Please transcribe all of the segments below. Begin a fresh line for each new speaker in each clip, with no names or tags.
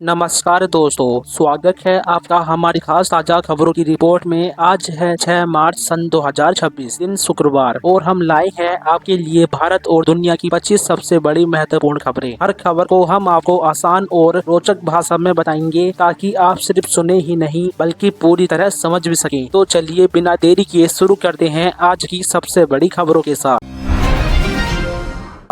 नमस्कार दोस्तों, स्वागत है आपका हमारी खास ताजा खबरों की रिपोर्ट में। आज है 6 मार्च सन 2026 दिन शुक्रवार और हम लाए हैं आपके लिए भारत और दुनिया की 25 सबसे बड़ी महत्वपूर्ण खबरें। हर खबर को हम आपको आसान और रोचक भाषा में बताएंगे ताकि आप सिर्फ सुने ही नहीं बल्कि पूरी तरह समझ भी सकें। तो चलिए बिना देरी किए शुरू करते हैं आज की सबसे बड़ी खबरों के साथ।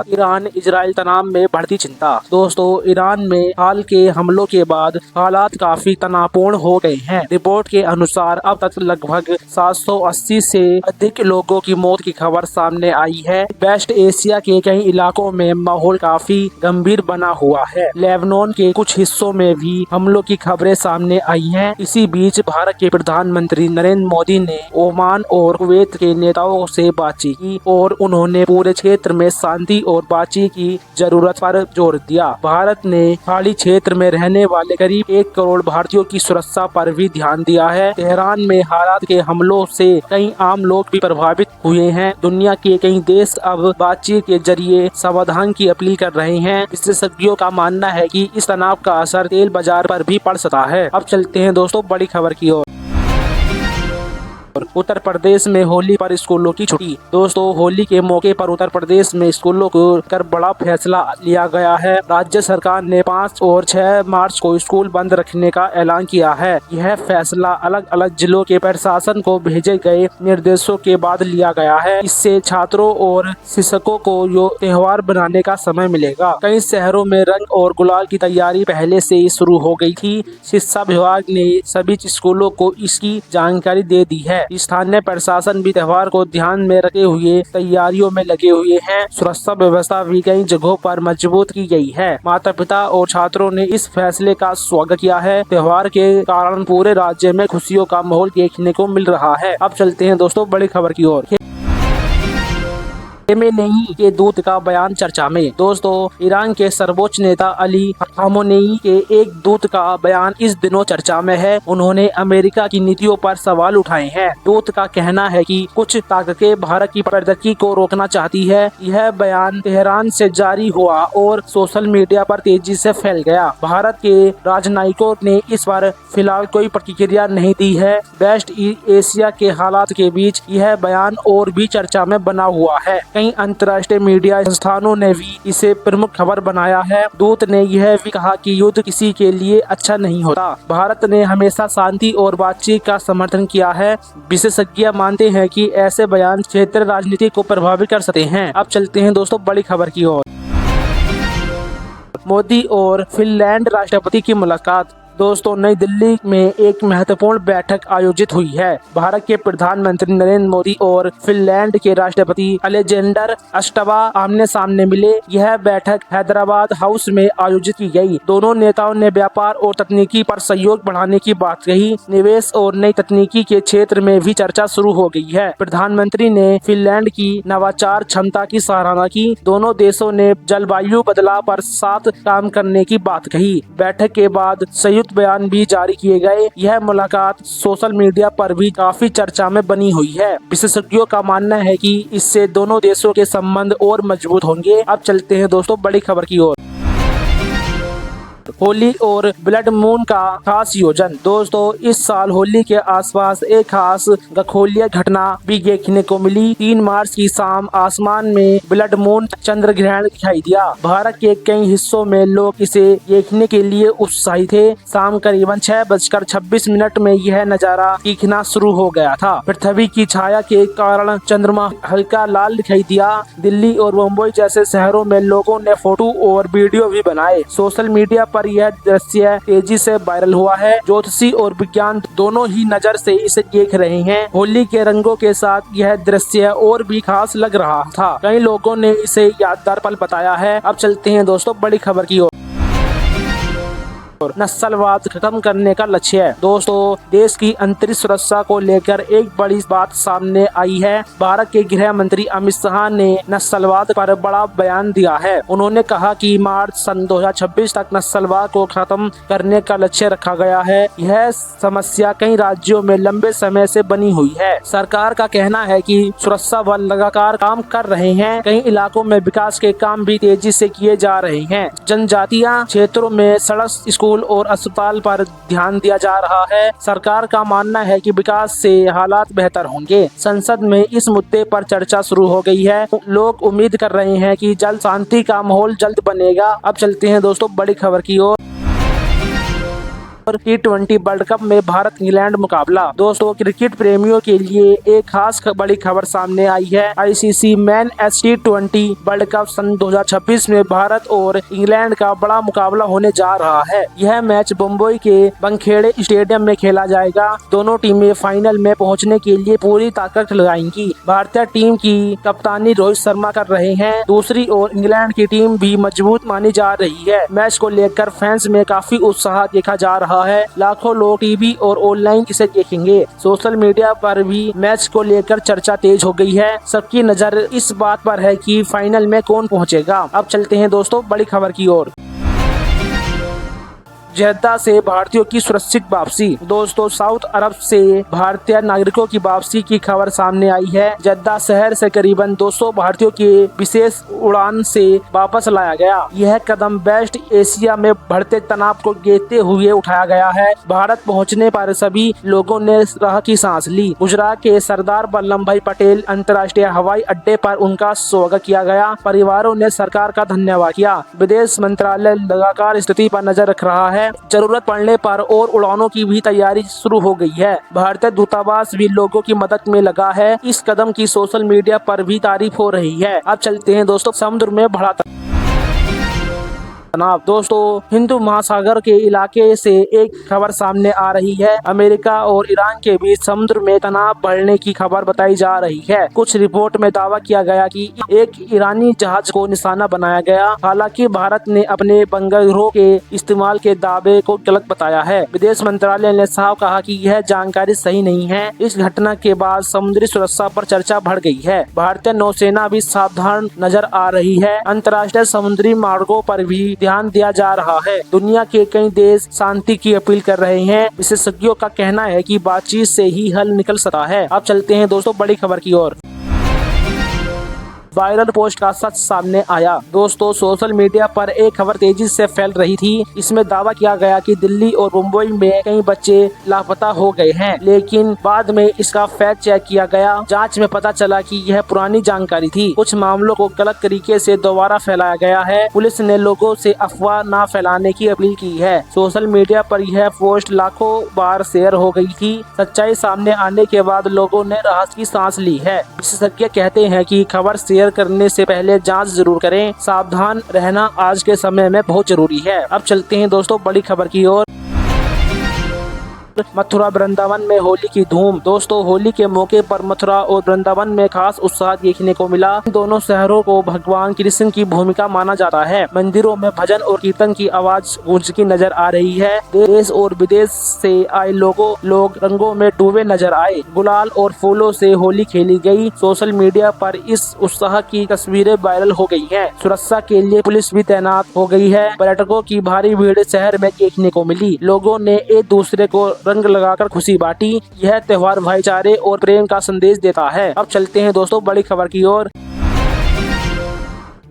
ईरान इजराइल तनाव में बढ़ती चिंता। दोस्तों, ईरान में हाल के हमलों के बाद हालात काफी तनावपूर्ण हो गए हैं। रिपोर्ट के अनुसार अब तक लगभग 780 से अधिक लोगों की मौत की खबर सामने आई है। वेस्ट एशिया के कई इलाकों में माहौल काफी गंभीर बना हुआ है। लेबनान के कुछ हिस्सों में भी हमलों की खबरें सामने आई हैं। इसी बीच भारत के प्रधानमंत्री नरेंद्र मोदी ने ओमान और कुवैत के नेताओं से बातचीत की और उन्होंने पूरे क्षेत्र में शांति और बातचीत की जरूरत पर जोर दिया। भारत ने खाड़ी क्षेत्र में रहने वाले करीब 1 करोड़ भारतीयों की सुरक्षा पर भी ध्यान दिया है। तेहरान में हालात के हमलों से कई आम लोग भी प्रभावित हुए हैं। दुनिया के कई देश अब बातचीत के जरिए समाधान की अपील कर रहे हैं। विशेषज्ञों का मानना है कि इस तनाव का असर तेल बाजार पर भी पड़ सकता है। अब चलते हैं दोस्तों बड़ी खबर की ओर। उत्तर प्रदेश में होली पर स्कूलों की छुट्टी। दोस्तों, होली के मौके पर उत्तर प्रदेश में स्कूलों को कर बड़ा फैसला लिया गया है। राज्य सरकार ने 5 और 6 मार्च को स्कूल बंद रखने का ऐलान किया है। यह फैसला अलग अलग जिलों के प्रशासन को भेजे गए निर्देशों के बाद लिया गया है। इससे छात्रों और शिक्षकों को त्योहार बनाने का समय मिलेगा। कई शहरों में रंग और गुलाल की तैयारी पहले से ही शुरू हो गई थी। शिक्षा विभाग ने सभी स्कूलों को इसकी जानकारी दे दी है। स्थानीय प्रशासन भी त्योहार को ध्यान में रखे हुए तैयारियों में लगे हुए हैं। सुरक्षा व्यवस्था भी कई जगहों पर मजबूत की गई है। माता पिता और छात्रों ने इस फैसले का स्वागत किया है। त्योहार के कारण पूरे राज्य में खुशियों का माहौल देखने को मिल रहा है। अब चलते हैं दोस्तों बड़ी खबर की ओर। खामेनेई के दूत का बयान चर्चा में। दोस्तों, ईरान के सर्वोच्च नेता अली खामेनेई के एक दूत का बयान इस दिनों चर्चा में है। उन्होंने अमेरिका की नीतियों पर सवाल उठाए हैं। दूत का कहना है कि कुछ ताकतें भारत की प्रगति को रोकना चाहती है। यह बयान तेहरान से जारी हुआ और सोशल मीडिया पर तेजी से फैल गया। भारत के राजनयिकों ने इस पर फिलहाल कोई प्रतिक्रिया नहीं दी है। वेस्ट एशिया के हालात के बीच यह बयान और भी चर्चा में बना हुआ है। कई अंतर्राष्ट्रीय मीडिया संस्थानों ने भी इसे प्रमुख खबर बनाया है। दूत ने यह भी कहा कि युद्ध किसी के लिए अच्छा नहीं होता। भारत ने हमेशा शांति और बातचीत का समर्थन किया है। विशेषज्ञ मानते हैं कि ऐसे बयान क्षेत्रीय राजनीति को प्रभावित कर सकते हैं। अब चलते हैं दोस्तों बड़ी खबर की ओर। मोदी और फिनलैंड राष्ट्रपति की मुलाकात। दोस्तों, नई दिल्ली में एक महत्वपूर्ण बैठक आयोजित हुई है। भारत के प्रधानमंत्री नरेंद्र मोदी और फिनलैंड के राष्ट्रपति अलेक्जेंडर अस्टवा आमने सामने मिले। यह बैठक हैदराबाद हाउस में आयोजित की गई। दोनों नेताओं ने व्यापार और तकनीकी पर सहयोग बढ़ाने की बात कही। निवेश और नई तकनीकी के क्षेत्र में भी चर्चा शुरू हो गई है। प्रधानमंत्री ने फिनलैंड की नवाचार क्षमता की सराहना की। दोनों देशों ने जलवायु बदलाव पर साथ काम करने की बात कही। बैठक के बाद संयुक्त बयान भी जारी किए गए। यह मुलाकात सोशल मीडिया पर भी काफी चर्चा में बनी हुई है। विशेषज्ञों का मानना है कि इससे दोनों देशों के संबंध और मजबूत होंगे। अब चलते हैं दोस्तों बड़ी खबर की ओर। होली और ब्लड मून का खास योजन। दोस्तों, इस साल होली के आसपास एक खास खगोलीय घटना भी देखने को मिली। 3 मार्च की शाम आसमान में ब्लड मून चंद्र ग्रहण दिखाई दिया। भारत के कई हिस्सों में लोग इसे देखने के लिए उत्साहित थे। शाम करीबन 6:26 में यह नजारा दिखना शुरू हो गया था। पृथ्वी की छाया के कारण चंद्रमा हल्का लाल दिखाई दिया। दिल्ली और मुंबई जैसे शहरों में लोगों ने फोटो और वीडियो भी बनाए। सोशल मीडिया पर यह दृश्य तेजी से वायरल हुआ है। ज्योतिषी और विज्ञान दोनों ही नजर से इसे देख रहे हैं। होली के रंगों के साथ यह दृश्य और भी खास लग रहा था। कई लोगों ने इसे यादगार पल बताया है। अब चलते हैं दोस्तों बड़ी खबर की ओर। नस्लवाद खत्म करने का लक्ष्य है। दोस्तों, देश की अंतरिक्ष सुरक्षा को लेकर एक बड़ी बात सामने आई है। भारत के गृह मंत्री अमित शाह ने नस्लवाद पर बड़ा बयान दिया है। उन्होंने कहा कि मार्च सन 2026 तक नस्लवाद को खत्म करने का लक्ष्य रखा गया है। यह समस्या कई राज्यों में लंबे समय से बनी हुई है। सरकार का कहना है कि सुरक्षा बल लगातार काम कर रहे हैं। कई इलाकों में विकास के काम भी तेजी से किए जा रहे हैं। जनजातीय क्षेत्रों में सड़क, स्कूल स्कूल और अस्पताल पर ध्यान दिया जा रहा है। सरकार का मानना है कि विकास से हालात बेहतर होंगे। संसद में इस मुद्दे पर चर्चा शुरू हो गई है। लोग उम्मीद कर रहे हैं कि जल्द शांति का माहौल जल्द बनेगा। अब चलते हैं दोस्तों बड़ी खबर की ओर। T20 वर्ल्ड कप में भारत इंग्लैंड मुकाबला। दोस्तों क्रिकेट प्रेमियों के लिए एक खास बड़ी खबर सामने आई है। ICC men's T20 world cup सन 2026 में भारत और इंग्लैंड का बड़ा मुकाबला होने जा रहा है। यह मैच मुंबई के वानखेड़े स्टेडियम में खेला जाएगा। दोनों टीमें फाइनल में पहुंचने के लिए पूरी ताकत लगाएंगी। भारतीय टीम की कप्तानी रोहित शर्मा कर रहे हैं। दूसरी ओर इंग्लैंड की टीम भी मजबूत मानी जा रही है। मैच को लेकर फैंस में काफी उत्साह देखा जा रहा है। लाखों लोग टीवी और ऑनलाइन इसे देखेंगे। सोशल मीडिया पर भी मैच को लेकर चर्चा तेज हो गई है। सबकी नजर इस बात पर है कि फाइनल में कौन पहुंचेगा। अब चलते हैं दोस्तों बड़ी खबर की ओर। जद्दा से भारतीयों की सुरक्षित वापसी। दोस्तों साउथ अरब से भारतीय नागरिकों की वापसी की खबर सामने आई है। जद्दा शहर से करीबन 200 भारतीयों के विशेष उड़ान से वापस लाया गया। यह कदम वेस्ट एशिया में बढ़ते तनाव को देखते हुए उठाया गया है। भारत पहुंचने पर सभी लोगों ने राहत की सांस ली। गुजरात के सरदार वल्लभ भाई पटेल अंतर्राष्ट्रीय हवाई अड्डे पर उनका स्वागत किया गया। परिवारों ने सरकार का धन्यवाद किया। विदेश मंत्रालय लगातार स्थिति पर नजर रख रहा है। जरूरत पड़ने पर और उड़ानों की भी तैयारी शुरू हो गई है। भारतीय दूतावास भी लोगों की मदद में लगा है। इस कदम की सोशल मीडिया पर भी तारीफ हो रही है। अब चलते हैं दोस्तों समुद्र में बढ़ा तनाव। दोस्तों हिंदू महासागर के इलाके से एक खबर सामने आ रही है। अमेरिका और ईरान के बीच समुद्र में तनाव बढ़ने की खबर बताई जा रही है। कुछ रिपोर्ट में दावा किया गया कि एक ईरानी जहाज को निशाना बनाया गया। हालांकि भारत ने अपने बंदरगाहों के इस्तेमाल के दावे को गलत बताया है। विदेश मंत्रालय ने साफ कहा कि यह जानकारी सही नहीं है। इस घटना के बाद समुद्री सुरक्षा पर चर्चा बढ़ गई है। भारतीय नौसेना भी सावधान नजर आ रही है। अंतर्राष्ट्रीय समुद्री मार्गों पर भी ध्यान दिया जा रहा है। दुनिया के कई देश शांति की अपील कर रहे हैं। विशेषज्ञों का कहना है कि बातचीत से ही हल निकल सकता है। अब चलते हैं दोस्तों बड़ी खबर की ओर। वायरल पोस्ट का सच सामने आया। दोस्तों सोशल मीडिया पर एक खबर तेजी से फैल रही थी। इसमें दावा किया गया कि दिल्ली और मुंबई में कई बच्चे लापता हो गए हैं, लेकिन बाद में इसका फैक्ट चेक किया गया। जांच में पता चला कि यह पुरानी जानकारी थी। कुछ मामलों को गलत तरीके से दोबारा फैलाया गया है। पुलिस ने लोगों से अफवाह न फैलाने की अपील की है। सोशल मीडिया पर यह पोस्ट लाखों बार शेयर हो गई थी। सच्चाई सामने आने के बाद लोगों ने राहत की सांस ली है। विशेषज्ञ कहते हैं कि खबर शेयर करने से पहले जांच जरूर करें। सावधान रहना आज के समय में बहुत जरूरी है। अब चलते हैं दोस्तों बड़ी खबर की ओर। मथुरा वृंदावन में होली की धूम। दोस्तों होली के मौके पर मथुरा और वृंदावन में खास उत्साह देखने को मिला। दोनों शहरों को भगवान कृष्ण की भूमिका माना जाता है। मंदिरों में भजन और कीर्तन की आवाज गूंजती नजर आ रही है। देश और विदेश से आए लोग रंगों में डूबे नजर आए। गुलाल और फूलों से होली खेली गई। सोशल मीडिया पर इस उत्साह की तस्वीरें वायरल हो गई है। सुरक्षा के लिए पुलिस भी तैनात हो गई है। पर्यटकों की भारी भीड़ शहर में देखने को मिली। लोगों ने एक दूसरे को रंग लगाकर खुशी बांटी। यह त्योहार भाईचारे और प्रेम का संदेश देता है। अब चलते हैं दोस्तों बड़ी खबर की ओर।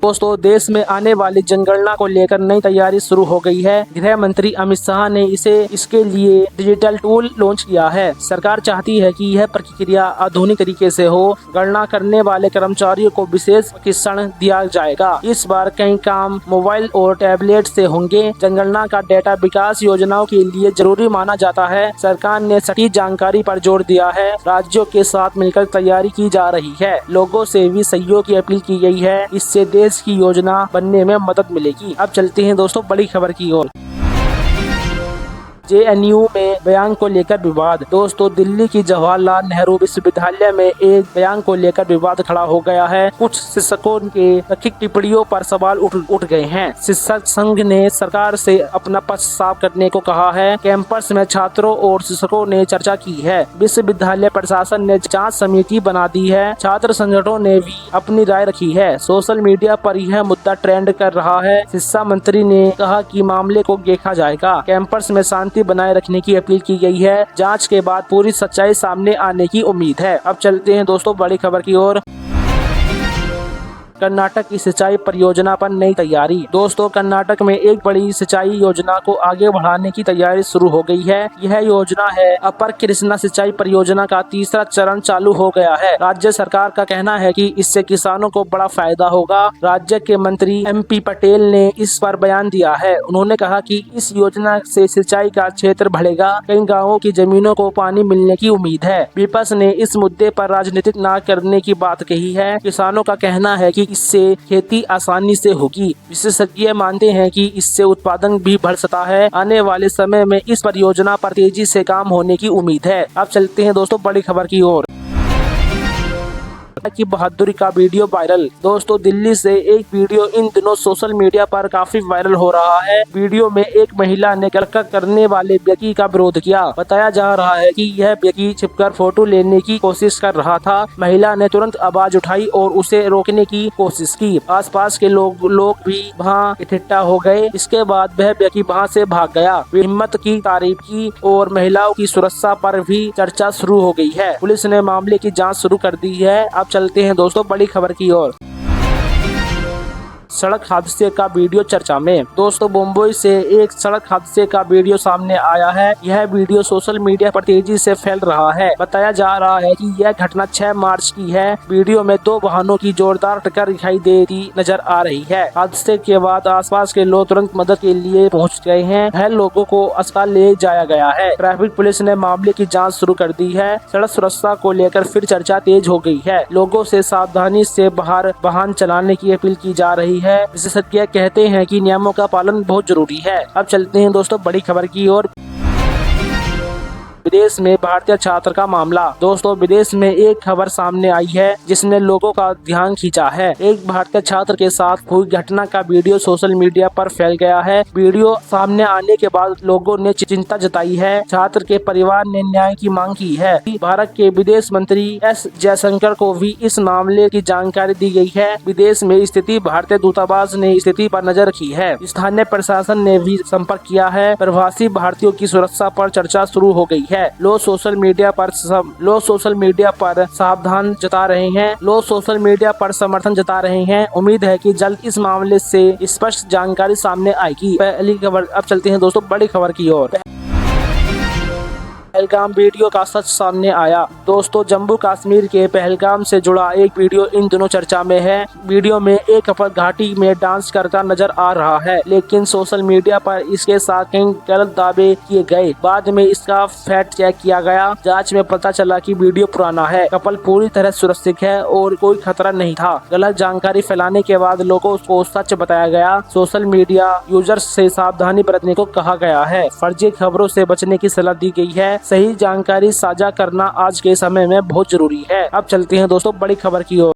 दोस्तों देश में आने वाली जनगणना को लेकर नई तैयारी शुरू हो गई है। गृह मंत्री अमित शाह ने इसके लिए डिजिटल टूल लॉन्च किया है। सरकार चाहती है कि यह प्रक्रिया आधुनिक तरीके से हो। गणना करने वाले कर्मचारियों को विशेष प्रशिक्षण दिया जाएगा। इस बार कई काम मोबाइल और टैबलेट से होंगे। जनगणना का डेटा विकास योजनाओं के लिए जरूरी माना जाता है। सरकार ने सटीक जानकारी पर जोर दिया है। राज्यों के साथ मिलकर तैयारी की जा रही है। लोगों से भी सहयोग की अपील की गई है। इससे देश की योजना बनने में मदद मिलेगी। अब चलते हैं दोस्तों बड़ी खबर की ओर। JNU में बयान को लेकर विवाद। दोस्तों दिल्ली की जवाहरलाल नेहरू विश्वविद्यालय में एक बयान को लेकर विवाद खड़ा हो गया है। कुछ शिक्षकों के कथित टिप्पणियों पर सवाल उठ गए हैं। शिक्षक संघ ने सरकार से अपना पक्ष साफ करने को कहा है। कैंपस में छात्रों और शिक्षकों ने चर्चा की है। विश्वविद्यालय प्रशासन ने जांच समिति बना दी है। छात्र संगठनों ने भी अपनी राय रखी है। सोशल मीडिया पर यह मुद्दा ट्रेंड कर रहा है। शिक्षा मंत्री ने कहा कि मामले को देखा जाएगा। कैंपस में शांति बनाए रखने की अपील की गई है। जांच के बाद पूरी सच्चाई सामने आने की उम्मीद है। अब चलते हैं दोस्तों बड़ी खबर की ओर। कर्नाटक की सिंचाई परियोजना पर नई तैयारी। दोस्तों, कर्नाटक में एक बड़ी सिंचाई योजना को आगे बढ़ाने की तैयारी शुरू हो गई है। यह योजना है अपर कृष्णा सिंचाई परियोजना का तीसरा चरण चालू हो गया है। राज्य सरकार का कहना है कि इससे किसानों को बड़ा फायदा होगा। राज्य के मंत्री MP पटेल ने इस पर बयान दिया है। उन्होंने कहा कि इस योजना से सिंचाई का क्षेत्र बढ़ेगा। कई गाँवों की जमीनों को पानी मिलने की उम्मीद है। विपक्ष ने इस मुद्दे पर राजनीतिक न करने की बात कही है। किसानों का कहना है कि इससे खेती आसानी से होगी। विशेषज्ञ मानते हैं कि इससे उत्पादन भी बढ़ सकता है। आने वाले समय में इस परियोजना पर तेजी से काम होने की उम्मीद है। अब चलते हैं दोस्तों बड़ी खबर की ओर। की बहादुरी का वीडियो वायरल। दोस्तों, दिल्ली से एक वीडियो इन दिनों सोशल मीडिया पर काफी वायरल हो रहा है। वीडियो में एक महिला ने गलत करने वाले व्यक्ति का विरोध किया। बताया जा रहा है कि यह व्यक्ति छिपकर फोटो लेने की कोशिश कर रहा था। महिला ने तुरंत आवाज उठाई और उसे रोकने की कोशिश की। आसपास के लोग भी वहां इकट्ठा हो गए। इसके बाद वह व्यक्ति वहां से भाग गया। हिम्मत की तारीफ की और महिलाओं की सुरक्षा पर भी चर्चा शुरू हो गई है। पुलिस ने मामले की जाँच शुरू कर दी है। अब चलते हैं दोस्तों बड़ी खबर की ओर। सड़क हादसे का वीडियो चर्चा में। दोस्तों, मुंबई से एक सड़क हादसे का वीडियो सामने आया है। यह वीडियो सोशल मीडिया पर तेजी से फैल रहा है। बताया जा रहा है कि यह घटना 6 मार्च की है। वीडियो में 2 वाहनों की जोरदार टक्कर दिखाई देती नजर आ रही है। हादसे के बाद आसपास के लोग तुरंत मदद के लिए पहुंच गए हैं। घायल लोगों को अस्पताल ले जाया गया है। ट्रैफिक पुलिस ने मामले की जाँच शुरू कर दी है। सड़क सुरक्षा को लेकर फिर चर्चा तेज हो गई है। लोगों से सावधानी से बाहर वाहन चलाने की अपील की जा रही है। विशेषज्ञ कहते हैं कि नियमों का पालन बहुत जरूरी है। अब चलते हैं दोस्तों बड़ी खबर की ओर। विदेश में भारतीय छात्र का मामला। दोस्तों, विदेश में एक खबर सामने आई है जिसने लोगों का ध्यान खींचा है। एक भारतीय छात्र के साथ हुई घटना का वीडियो सोशल मीडिया पर फैल गया है। वीडियो सामने आने के बाद लोगों ने चिंता जताई है। छात्र के परिवार ने न्याय की मांग की है। भारत के विदेश मंत्री S जयशंकर को भी इस मामले की जानकारी दी गई है। विदेश में स्थिति भारतीय दूतावास ने स्थिति पर नजर रखी है। स्थानीय प्रशासन ने भी संपर्क किया है। प्रवासी भारतीयों की सुरक्षा पर चर्चा शुरू हो गई है। लोग सोशल मीडिया पर सावधान जता रहे हैं। लोग सोशल मीडिया पर समर्थन जता रहे हैं। उम्मीद है कि जल्द इस मामले से स्पष्ट जानकारी सामने आएगी। पहली खबर। अब चलते हैं दोस्तों बड़ी खबर की ओर। पहलगाम वीडियो का सच सामने आया। दोस्तों, जम्मू कश्मीर के पहलगाम से जुड़ा एक वीडियो इन दिनों चर्चा में है। वीडियो में एक कपल घाटी में डांस करता नजर आ रहा है, लेकिन सोशल मीडिया पर इसके साथ कई गलत दावे किए गए। बाद में इसका फैक्ट चेक किया गया। जांच में पता चला कि वीडियो पुराना है। कपल पूरी तरह सुरक्षित है और कोई खतरा नहीं था। गलत जानकारी फैलाने के बाद लोगों को सच बताया गया। सोशल मीडिया यूजर्स से सावधानी बरतने को कहा गया है। फर्जी खबरों से बचने की सलाह दी गई है। सही जानकारी साझा करना आज के समय में बहुत जरूरी है। अब चलते हैं दोस्तों बड़ी खबर की ओर।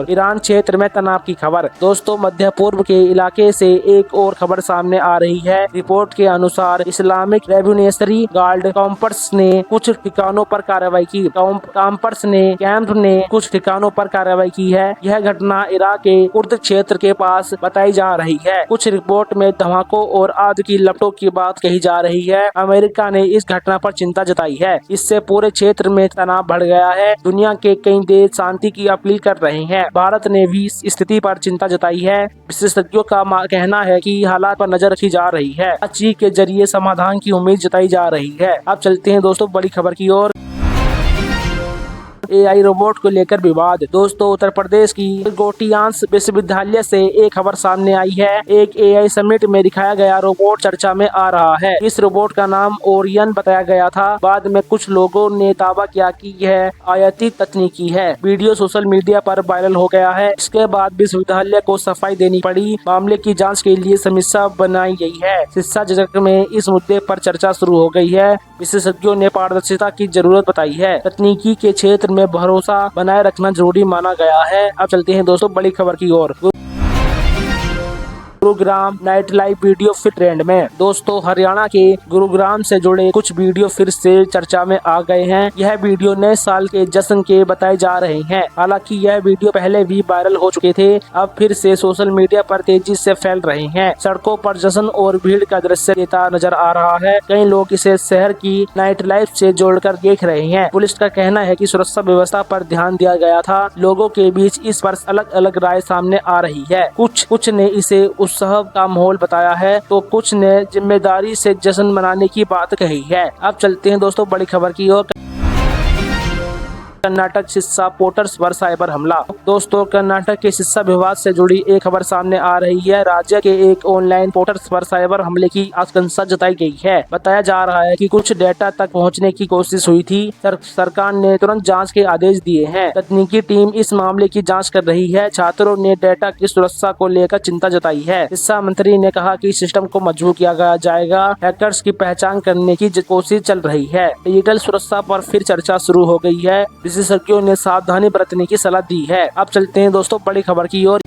ईरान क्षेत्र में तनाव की खबर। दोस्तों, मध्य पूर्व के इलाके से एक और खबर सामने आ रही है। रिपोर्ट के अनुसार इस्लामिक रेवोल्यूशनरी गार्ड कैंपर्स ने कुछ ठिकानों पर कार्रवाई की। कैंप ने कुछ ठिकानों पर कार्रवाई की है। यह घटना इराक के कुर्द क्षेत्र के पास बताई जा रही है। कुछ रिपोर्ट में धमाकों और आग की लपटों की बात कही जा रही है। अमेरिका ने इस घटना पर चिंता जताई है। इससे पूरे क्षेत्र में तनाव बढ़ गया है। दुनिया के कई देश शांति की अपील कर रहे हैं। भारत ने भी इस स्थिति पर चिंता जताई है। विशेषज्ञों का कहना है कि हालात पर नजर रखी जा रही है। बातचीत के जरिए समाधान की उम्मीद जताई जा रही है। अब चलते हैं दोस्तों बड़ी खबर की ओर। AI रोबोट को लेकर विवाद। दोस्तों, उत्तर प्रदेश की गोटियांस विश्वविद्यालय से एक खबर सामने आई है। एक AI समिट में दिखाया गया रोबोट चर्चा में आ रहा है। इस रोबोट का नाम ओरियन बताया गया था। बाद में कुछ लोगों ने दावा किया कि यह आयाती तकनीकी है। वीडियो सोशल मीडिया पर वायरल हो गया है। इसके बाद विश्वविद्यालय को सफाई देनी पड़ी। मामले की जाँच के लिए समीक्षा बनाई गई है। शिक्षा जगत में इस मुद्दे पर चर्चा शुरू हो गई है। विशेषज्ञों ने पारदर्शिता की जरूरत बताई है। तकनीकी के क्षेत्र में भरोसा बनाए रखना जरूरी माना गया है। अब चलते हैं दोस्तों बड़ी खबर की ओर। गुरुग्राम नाइट लाइफ वीडियो फिर ट्रेंड में। दोस्तों हरियाणा के गुरुग्राम से जुड़े कुछ वीडियो फिर से चर्चा में आ गए हैं। यह वीडियो नए साल के जश्न के बताए जा रहे हैं। हालांकि यह वीडियो पहले भी वायरल हो चुके थे, अब फिर से सोशल मीडिया पर तेजी से फैल रहे हैं। सड़कों पर जश्न और भीड़ का दृश्य देता नजर आ रहा है। कई लोग इसे शहर की नाइट लाइफ से जोड़कर देख रहे हैं। पुलिस का कहना है कि सुरक्षा व्यवस्था पर ध्यान दिया गया था। लोगों के बीच इस पर अलग अलग राय सामने आ रही है। कुछ ने इसे उत्सव का माहौल बताया है, तो कुछ ने जिम्मेदारी से जश्न मनाने की बात कही है। अब चलते हैं दोस्तों बड़ी खबर की ओर। कर्नाटक सिरसा पोर्टर्स पर साइबर हमला। दोस्तों कर्नाटक के सिरसा विवाद से जुड़ी एक खबर सामने आ रही है। राज्य के एक ऑनलाइन पोर्टल्स पर साइबर हमले की आशंका जताई गई है। बताया जा रहा है कि कुछ डेटा तक पहुंचने की कोशिश हुई थी। सरकार ने तुरंत जांच के आदेश दिए हैं। तकनीकी टीम इस मामले की जांच कर रही है। छात्रों ने डेटा की सुरक्षा को लेकर चिंता जताई है। शिक्षा मंत्री ने कहा कि सिस्टम को मजबूत किया जाएगा। हैकर्स की पहचान करने की कोशिश चल रही है। डिजिटल सुरक्षा पर फिर चर्चा शुरू हो गई है। विशेषज्ञों ने सावधानी बरतने की सलाह दी है। अब चलते हैं दोस्तों बड़ी खबर की ओर।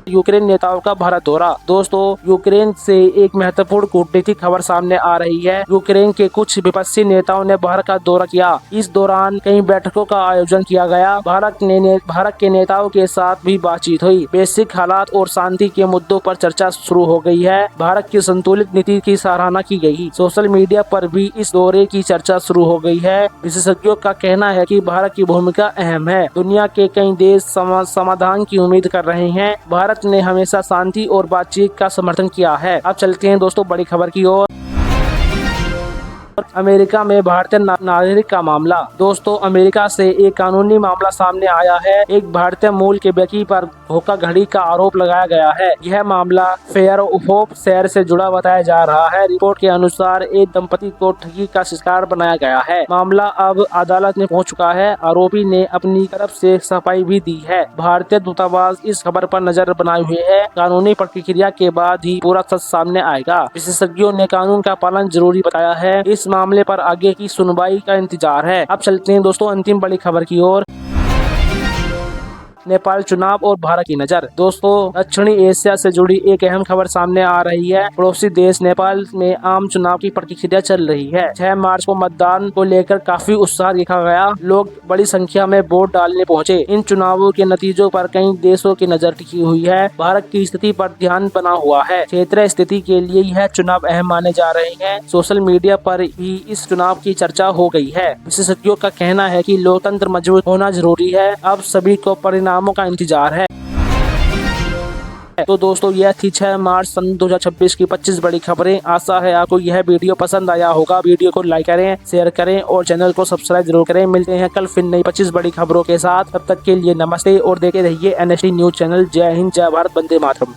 यूक्रेन नेताओं का भारत दौरा। दोस्तों यूक्रेन से एक महत्वपूर्ण कूटनीतिक खबर सामने आ रही है। यूक्रेन के कुछ विपक्षी नेताओं ने भारत का दौरा किया। इस दौरान कई बैठकों का आयोजन किया गया। भारत के नेताओं के साथ भी बातचीत हुई। वैश्विक हालात और शांति के मुद्दों पर चर्चा शुरू हो गई है। भारत की संतुलित नीति की सराहना की गई। सोशल मीडिया पर भी इस दौरे की चर्चा शुरू हो गई है। विशेषज्ञों का कहना है कि भारत की भूमिका अहम है। दुनिया के कई देश समाधान की उम्मीद कर रहे हैं। भारत ने हमेशा शांति और बातचीत का समर्थन किया है। अब चलते हैं दोस्तों बड़ी खबर की ओर। अमेरिका में भारतीय नागरिक का मामला। दोस्तों अमेरिका से एक कानूनी मामला सामने आया है। एक भारतीय मूल के व्यक्ति पर धोखाधड़ी का आरोप लगाया गया है। यह मामला फेयर होप शहर से जुड़ा बताया जा रहा है। रिपोर्ट के अनुसार एक दंपति को ठगी का शिकार बनाया गया है। मामला अब अदालत में पहुंच चुका है। आरोपी ने अपनी तरफ से सफाई भी दी है। भारतीय दूतावास इस खबर पर नजर बनाए हुए है। कानूनी प्रक्रिया के बाद ही पूरा सच सामने आएगा। विशेषज्ञों ने कानून का पालन जरूरी बताया है। इस मामले पर आगे की सुनवाई का इंतजार है। अब चलते हैं दोस्तों अंतिम बड़ी खबर की ओर। नेपाल चुनाव और भारत की नजर। दोस्तों दक्षिणी एशिया से जुड़ी एक अहम खबर सामने आ रही है। पड़ोसी देश नेपाल में आम चुनाव की प्रक्रिया चल रही है। 6 मार्च को मतदान को लेकर काफी उत्साह देखा गया। लोग बड़ी संख्या में वोट डालने पहुंचे। इन चुनावों के नतीजों पर कई देशों की नजर टिकी हुई है। भारत की स्थिति पर ध्यान बना हुआ है। क्षेत्रीय स्थिति के लिए यह चुनाव अहम माने जा रहे हैं। सोशल मीडिया पर भी इस चुनाव की चर्चा हो गई है। विशेषज्ञों का कहना है कि लोकतंत्र मजबूत होना जरूरी है। अब सभी को परिणामों का इंतजार है। तो दोस्तों यह थी 6 मार्च सन 2026 की 25 बड़ी खबरें। आशा है आपको यह वीडियो पसंद आया होगा। वीडियो को लाइक करें, शेयर करें और चैनल को सब्सक्राइब जरूर करें। मिलते हैं कल फिर नई 25 बड़ी खबरों के साथ। तब तक के लिए नमस्ते और देखते रहिए NST न्यूज चैनल। जय हिंद, जय भारत, वंदे मातरम।